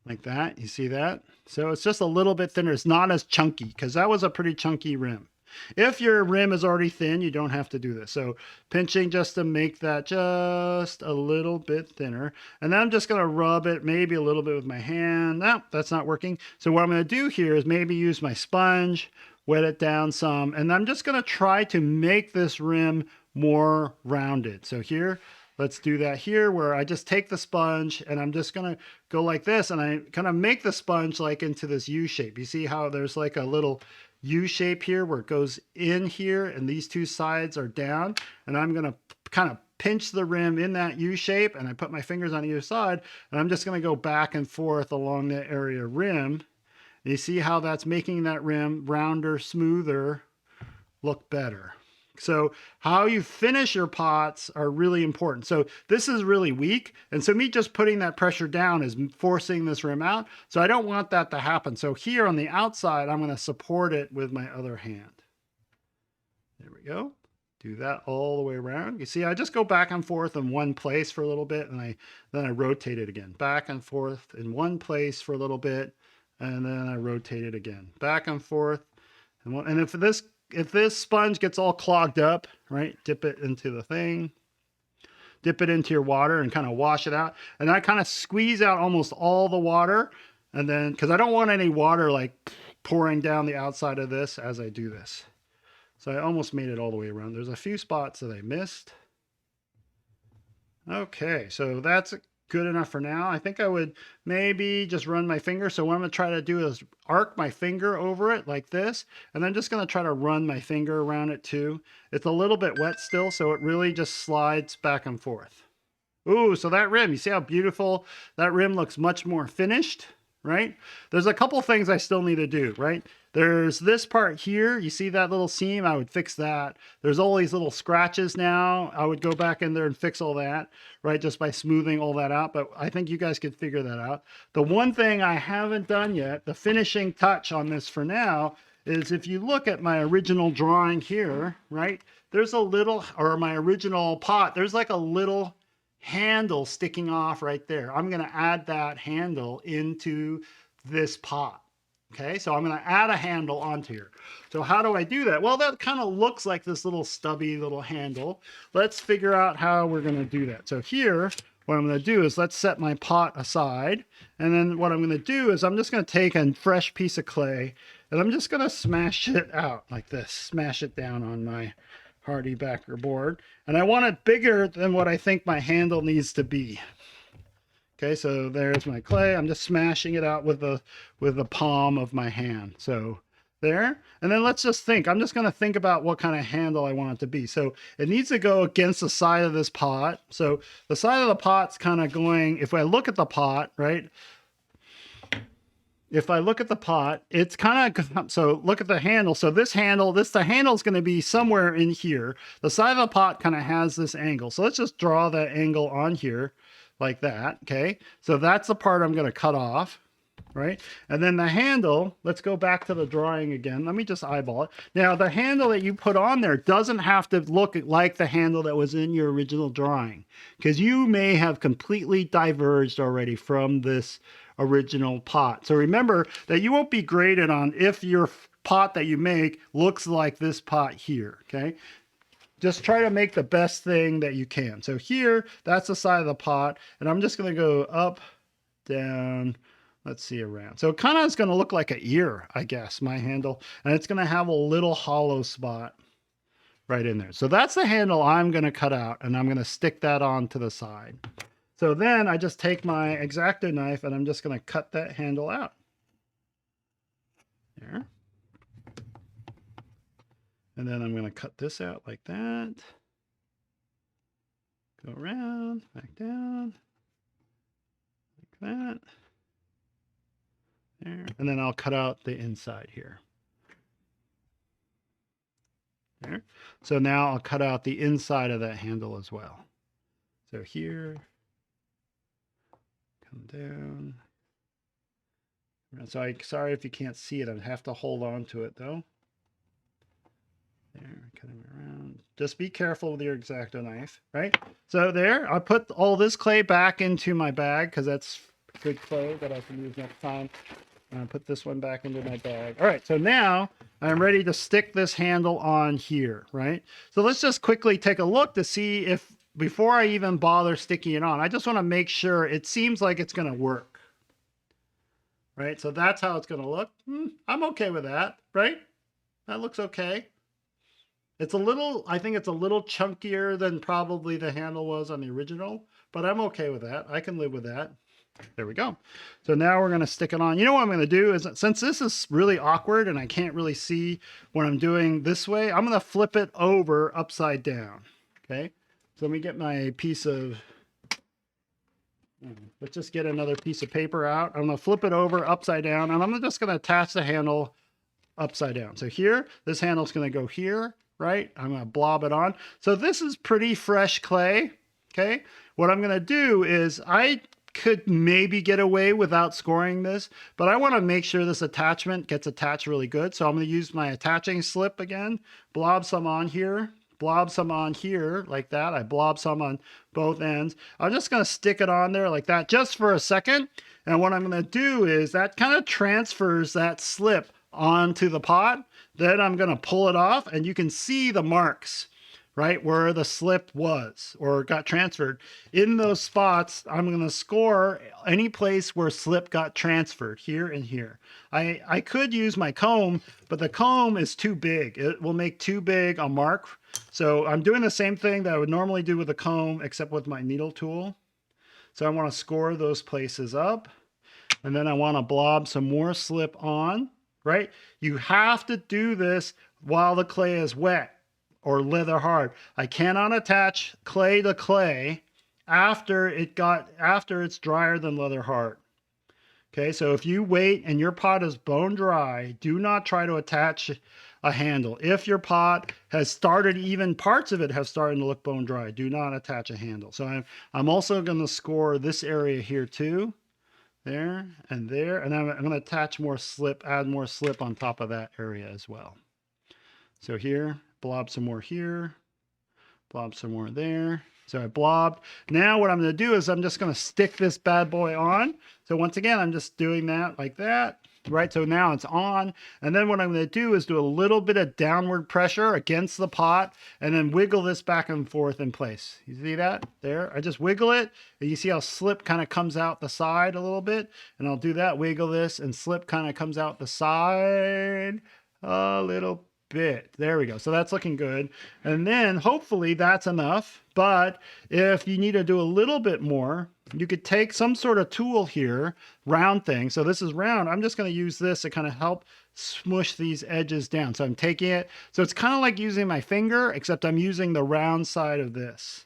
Speaker 1: Like that, you see that? So it's just a little bit thinner. It's not as chunky, because that was a pretty chunky rim. If your rim is already thin, you don't have to do this. So pinching just to make that just a little bit thinner. And then I'm just going to rub it maybe a little bit with my hand. No, that's not working. So what I'm going to do here is maybe use my sponge, wet it down some, and I'm just going to try to make this rim more rounded. So here, let's do that here, where I just take the sponge and I'm just going to go like this, and I kind of make the sponge like into this U shape. You see how there's like a little U shape here where it goes in here and these two sides are down, and I'm going to kind of pinch the rim in that U shape, and I put my fingers on either side, and I'm just going to go back and forth along that area rim. And you see how that's making that rim rounder, smoother, look better. So how you finish your pots are really important. So this is really weak, and so me just putting that pressure down is forcing this rim out. So I don't want that to happen. So here on the outside, I'm going to support it with my other hand. There we go. Do that all the way around. You see, I just go back and forth in one place for a little bit, and then I rotate it again. Back and forth in one place for a little bit, and then I rotate it again. Back and forth. And if this sponge gets all clogged up, right, dip it into the thing, dip it into your water and kind of wash it out. And I kind of squeeze out almost all the water. And then, because I don't want any water like pouring down the outside of this as I do this. So I almost made it all the way around. There's a few spots that I missed. Okay, so that's good enough for now. I think I would maybe just run my finger. So what I'm going to try to do is arc my finger over it like this, and I'm just going to try to run my finger around it too. It's a little bit wet still, so it really just slides back and forth. Ooh, so that rim, you see how beautiful that rim looks, much more finished, right? There's a couple things I still need to do, right? There's this part here. You see that little seam? I would fix that. There's all these little scratches now. I would go back in there and fix all that, right? Just by smoothing all that out. But I think you guys could figure that out. The one thing I haven't done yet, the finishing touch on this for now, is if you look at my original drawing here, right? There's a little, or my original pot, there's like a little handle sticking off right there. I'm going to add that handle into this pot. Okay, so I'm going to add a handle onto here. So how do I do that? Well, that kind of looks like this little stubby little handle. Let's figure out how we're going to do that. So here, what I'm going to do is let's set my pot aside. And then what I'm going to do is I'm just going to take a fresh piece of clay and I'm just going to smash it out like this. Smash it down on my Hardy backer board. And I want it bigger than what I think my handle needs to be. Okay, so there's my clay. I'm just smashing it out with the palm of my hand. So there. And then let's just think. I'm just going to think about what kind of handle I want it to be. So it needs to go against the side of this pot. So the side of the pot's kind of going, if I look at the pot, right? If I look at the pot, it's kind of, so look at the handle. So the handle is going to be somewhere in here. The side of the pot kind of has this angle. So let's just draw that angle on here. Like that, okay? So that's the part I'm going to cut off, right? And then the handle, let's go back to the drawing again. Let me just eyeball it. Now, the handle that you put on there doesn't have to look like the handle that was in your original drawing, because you may have completely diverged already from this original pot. So remember that you won't be graded on if your pot that you make looks like this pot here, okay? Just try to make the best thing that you can. So here, that's the side of the pot. And I'm just going to go up, down, let's see around. So it kind of is going to look like an ear, I guess, my handle. And it's going to have a little hollow spot right in there. So that's the handle I'm going to cut out, and I'm going to stick that on to the side. So then I just take my X-Acto knife and I'm just going to cut that handle out. There. And then I'm going to cut this out like that. Go around, back down, like that. There. And then I'll cut out the inside here. There. So now I'll cut out the inside of that handle as well. So here, come down. So sorry if you can't see it. I have to hold on to it though. There, cutting around. Just be careful with your X-Acto knife, right? So there, I put all this clay back into my bag because that's good clay that I can use next time. And I put this one back into my bag. All right, so now I'm ready to stick this handle on here, right? So let's just quickly take a look to see if, before I even bother sticking it on, I just want to make sure it seems like it's going to work, right? So that's how it's going to look. I'm okay with that, right? That looks okay. It's a little, I think it's a little chunkier than probably the handle was on the original, but I'm okay with that. I can live with that. There we go. So now we're going to stick it on. You know what I'm going to do is, since this is really awkward and I can't really see what I'm doing this way, I'm going to flip it over upside down. Okay. So let me get my piece of, let's just get another piece of paper out. I'm going to flip it over upside down, and I'm just going to attach the handle upside down. So here, this handle is going to go here. Right? I'm going to blob it on. So this is pretty fresh clay. Okay. What I'm going to do is I could maybe get away without scoring this, but I want to make sure this attachment gets attached really good. So I'm going to use my attaching slip again, blob some on here, blob some on here like that. I blob some on both ends. I'm just going to stick it on there like that just for a second. And what I'm going to do is that kind of transfers that slip onto the pot. Then I'm going to pull it off, and you can see the marks, right, where the slip was or got transferred. In those spots, I'm going to score any place where slip got transferred, here and here. I could use my comb, but the comb is too big. It will make too big a mark. So I'm doing the same thing that I would normally do with a comb, except with my needle tool. So I want to score those places up, and then I want to blob some more slip on. Right? You have to do this while the clay is wet or leather hard. I cannot attach clay to clay after it's drier than leather hard. Okay, so if you wait and your pot is bone dry, do not try to attach a handle. If your pot has started, even parts of it have started to look bone dry, do not attach a handle. So I'm also going to score this area here too. There, and I'm going to attach more slip, add more slip on top of that area as well. So here, blob some more here, blob some more there. So I blobbed. Now what I'm going to do is I'm just going to stick this bad boy on. So once again, I'm just doing that like that. Right, so now it's on, and then what I'm going to do is do a little bit of downward pressure against the pot, and then wiggle this back and forth in place. You see that there? I just wiggle it, and you see how slip kind of comes out the side a little bit, and I'll do that, wiggle this, and slip kind of comes out the side a little bit. There we go. So that's looking good, and then hopefully that's enough. But if you need to do a little bit more, you could take some sort of tool here, round thing. So this is round. I'm just going to use this to kind of help smush these edges down. So I'm taking it. So it's kind of like using my finger, except I'm using the round side of this,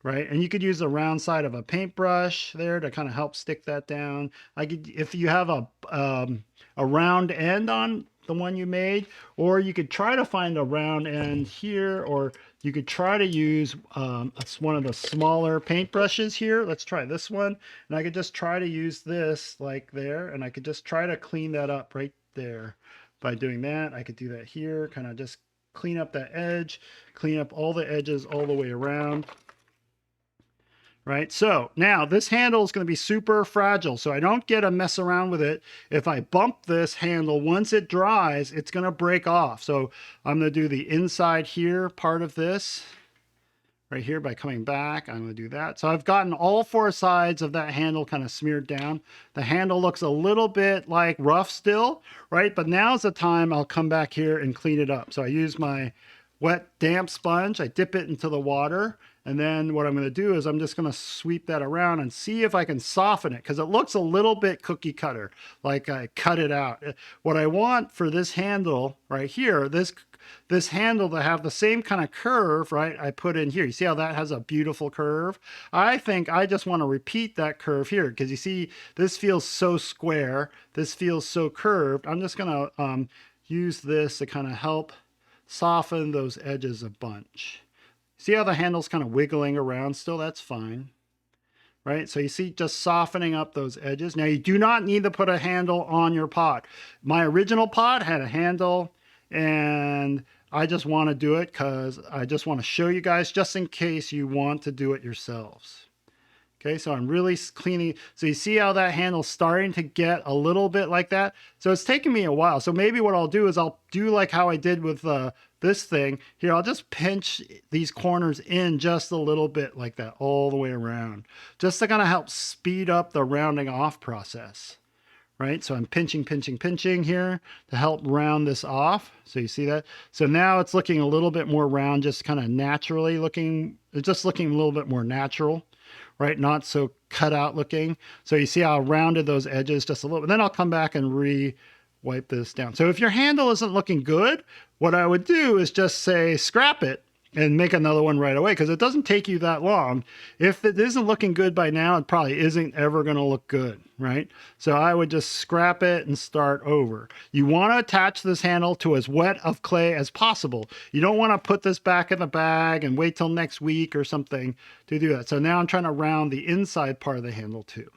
Speaker 1: right? And you could use the round side of a paintbrush there to kind of help stick that down. If you have a round end on the one you made, or you could try to find a round end here, or you could try to use one of the smaller paintbrushes here. Let's try this one, and I could just try to use this like there, and I could just try to clean that up right there. By doing that, I could do that here, kind of just clean up that edge, clean up all the edges all the way around. Right, so now this handle is going to be super fragile, so I don't get to mess around with it. If I bump this handle, once it dries, it's going to break off. So I'm going to do the inside here part of this, right here by coming back. I'm going to do that. So I've gotten all four sides of that handle kind of smeared down. The handle looks a little bit like rough still, right? But now's the time I'll come back here and clean it up. So I use my wet damp sponge. I dip it into the water. And then what I'm going to do is I'm just going to sweep that around and see if I can soften it, because it looks a little bit cookie cutter, like I cut it out. What I want for this handle right here, this handle to have the same kind of curve, right? I put in here. You see how that has a beautiful curve? I think I just want to repeat that curve here, because you see this feels so square. This feels so curved. I'm just going to use this to kind of help soften those edges a bunch. See how the handle's kind of wiggling around still? That's fine, right? So you see just softening up those edges. Now you do not need to put a handle on your pot. My original pot had a handle, and I just want to do it because I just want to show you guys just in case you want to do it yourselves. Okay, so I'm really cleaning. So you see how that handle's starting to get a little bit like that? So it's taking me a while. So maybe what I'll do is I'll do like how I did with this thing. Here, I'll just pinch these corners in just a little bit like that all the way around, just to kind of help speed up the rounding off process. Right, so I'm pinching here to help round this off. So you see that? So now it's looking a little bit more round, just kind of naturally looking, it's just looking a little bit more natural, right? Not so cut out looking. So you see how I rounded those edges just a little bit. Then I'll come back and wipe this down. So if your handle isn't looking good, what I would do is just say scrap it and make another one right away, because it doesn't take you that long. If it isn't looking good by now, it probably isn't ever going to look good, right? So I would just scrap it and start over. You want to attach this handle to as wet of clay as possible. You don't want to put this back in the bag and wait till next week or something to do that. So now I'm trying to round the inside part of the handle too.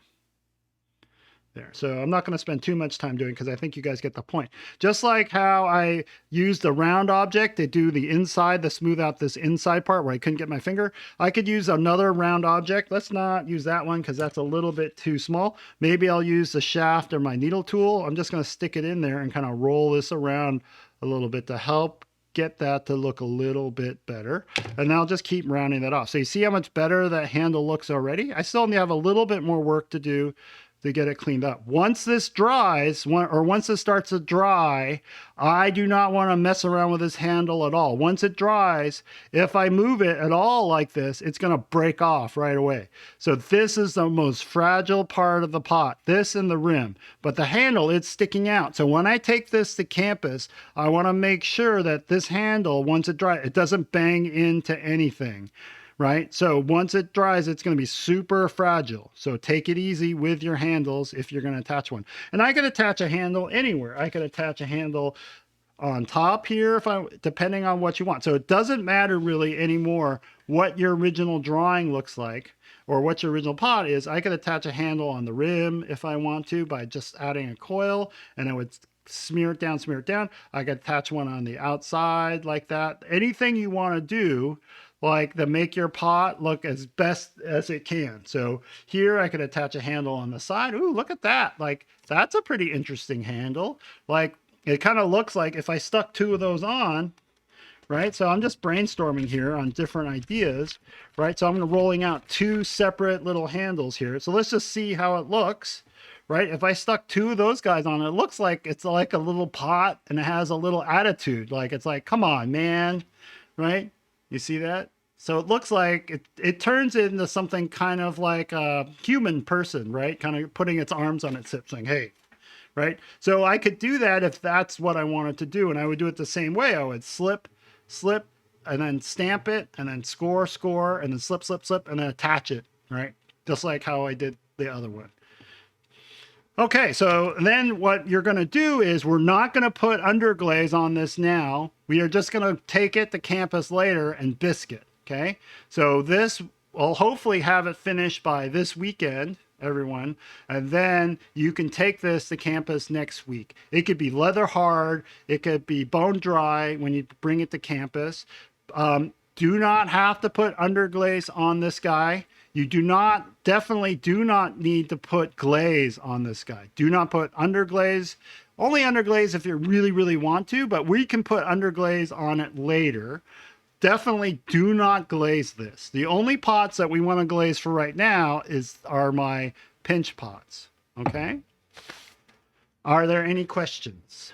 Speaker 1: There. So I'm not going to spend too much time doing, because I think you guys get the point. Just like how I used a round object to do the inside, to smooth out this inside part where I couldn't get my finger, I could use another round object. Let's not use that one because that's a little bit too small. Maybe I'll use the shaft or my needle tool. I'm just going to stick it in there and kind of roll this around a little bit to help get that to look a little bit better. And I'll just keep rounding that off. So you see how much better that handle looks already? I still have a little bit more work to do to get it cleaned up. Once this dries, once this starts to dry, I do not want to mess around with this handle at all. Once it dries, if I move it at all like this, it's going to break off right away. So this is the most fragile part of the pot, this and the rim. But the handle, it's sticking out. So when I take this to campus, I want to make sure that this handle, once it dries, it doesn't bang into anything. Right? So once it dries, it's going to be super fragile. So take it easy with your handles if you're going to attach one. And I could attach a handle anywhere. I could attach a handle on top here, depending on what you want. So it doesn't matter really anymore what your original drawing looks like or what your original pot is. I could attach a handle on the rim if I want to by just adding a coil, and I would smear it down, smear it down. I could attach one on the outside like that. Anything you want to do, like to make your pot look as best as it can. So here I could attach a handle on the side. Ooh, look at that. Like, that's a pretty interesting handle. Like, it kind of looks like if I stuck two of those on, right? So I'm just brainstorming here on different ideas, right? So I'm rolling out two separate little handles here. So let's just see how it looks, right? If I stuck two of those guys on, it looks like it's like a little pot and it has a little attitude. Like, it's like, come on, man, right? You see that? So it looks like it turns into something kind of like a human person, right? Kind of putting its arms on its hips saying, hey, right? So I could do that if that's what I wanted to do. And I would do it the same way. I would slip, and then stamp it, and then score, and then slip, and then attach it, right? Just like how I did the other one. Okay, so then what you're going to do is we're not going to put underglaze on this now. We are just going to take it to campus later and bisque it, okay? So this will hopefully have it finished by this weekend, everyone, and then you can take this to campus next week. It could be leather hard. It could be bone dry when you bring it to campus. Do not have to put underglaze on this guy. You definitely do not need to put glaze on this guy. Do not put underglaze, only underglaze if you really, really want to, but we can put underglaze on it later. definitely do not glaze this. The only pots that we want to glaze for right now are my pinch pots. Okay. Are there any questions?